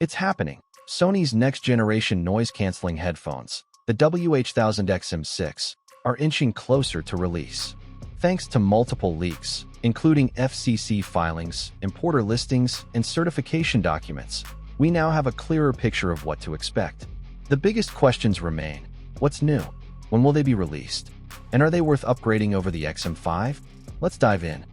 It's happening. Sony's next-generation noise-canceling headphones, the WH-1000XM6, are inching closer to release. Thanks to multiple leaks, including FCC filings, importer listings, and certification documents, we now have a clearer picture of what to expect. The biggest questions remain: what's new? When will they be released? And are they worth upgrading over the XM5? Let's dive in.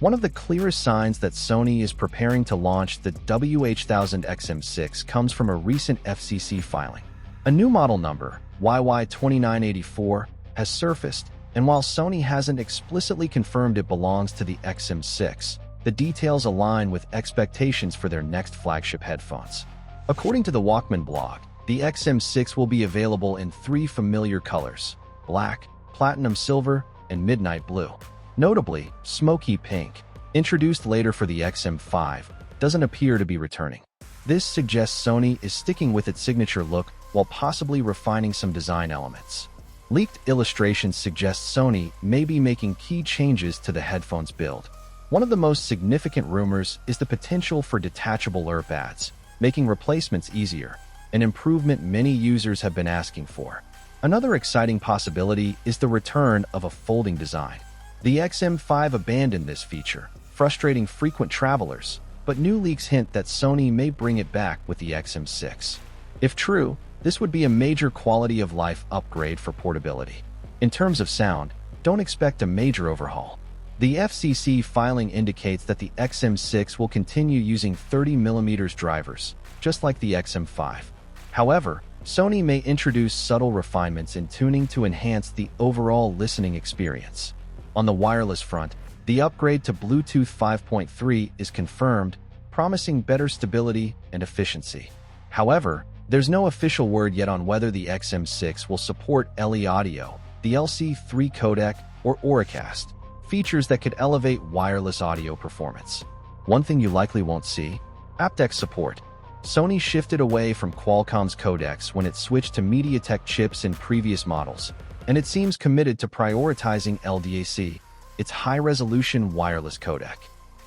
One of the clearest signs that Sony is preparing to launch the WH-1000XM6 comes from a recent FCC filing. A new model number, YY2984, has surfaced, and while Sony hasn't explicitly confirmed it belongs to the XM6, the details align with expectations for their next flagship headphones. According to the Walkman blog, the XM6 will be available in 3 familiar colors: black, platinum silver, and midnight blue. Notably, smoky pink, introduced later for the XM5, doesn't appear to be returning. This suggests Sony is sticking with its signature look while possibly refining some design elements. Leaked illustrations suggest Sony may be making key changes to the headphones build. One of the most significant rumors is the potential for detachable earbuds, making replacements easier, an improvement many users have been asking for. Another exciting possibility is the return of a folding design. The XM5 abandoned this feature, frustrating frequent travelers, but new leaks hint that Sony may bring it back with the XM6. If true, this would be a major quality-of-life upgrade for portability. In terms of sound, don't expect a major overhaul. The FCC filing indicates that the XM6 will continue using 30mm drivers, just like the XM5. However, Sony may introduce subtle refinements in tuning to enhance the overall listening experience. On the wireless front, the upgrade to Bluetooth 5.3 is confirmed, promising better stability and efficiency. However, there's no official word yet on whether the XM6 will support LE Audio, the LC3 codec, or Auracast, features that could elevate wireless audio performance. One thing you likely won't see: aptX support. Sony shifted away from Qualcomm's codecs when it switched to MediaTek chips in previous models, and it seems committed to prioritizing LDAC, its high-resolution wireless codec.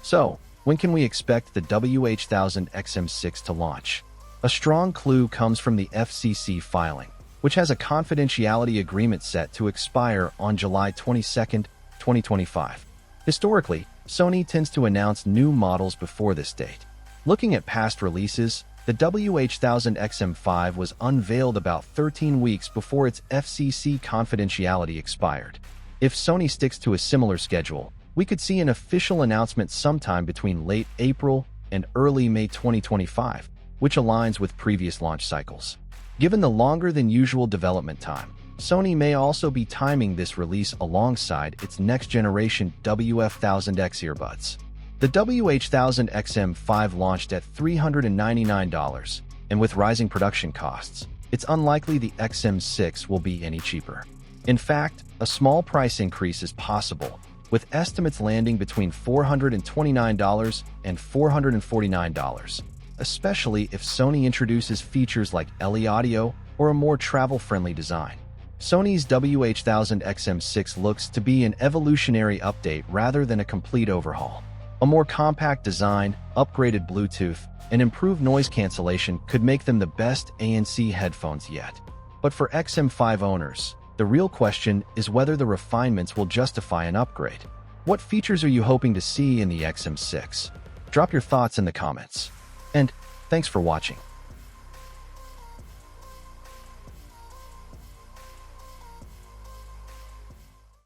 So, when can we expect the WH-1000XM6 to launch? A strong clue comes from the FCC filing, which has a confidentiality agreement set to expire on July 22, 2025. Historically, Sony tends to announce new models before this date. Looking at past releases, the WH-1000XM5 was unveiled about 13 weeks before its FCC confidentiality expired. If Sony sticks to a similar schedule, we could see an official announcement sometime between late April and early May 2025, which aligns with previous launch cycles. Given the longer-than-usual development time, Sony may also be timing this release alongside its next-generation WF-1000X earbuds. The WH-1000XM5 launched at $399, and with rising production costs, it's unlikely the XM6 will be any cheaper. In fact, a small price increase is possible, with estimates landing between $429 and $449, especially if Sony introduces features like LE Audio or a more travel-friendly design. Sony's WH-1000XM6 looks to be an evolutionary update rather than a complete overhaul. A more compact design, upgraded Bluetooth, and improved noise cancellation could make them the best ANC headphones yet. But for XM5 owners, the real question is whether the refinements will justify an upgrade. What features are you hoping to see in the XM6? Drop your thoughts in the comments. And thanks for watching.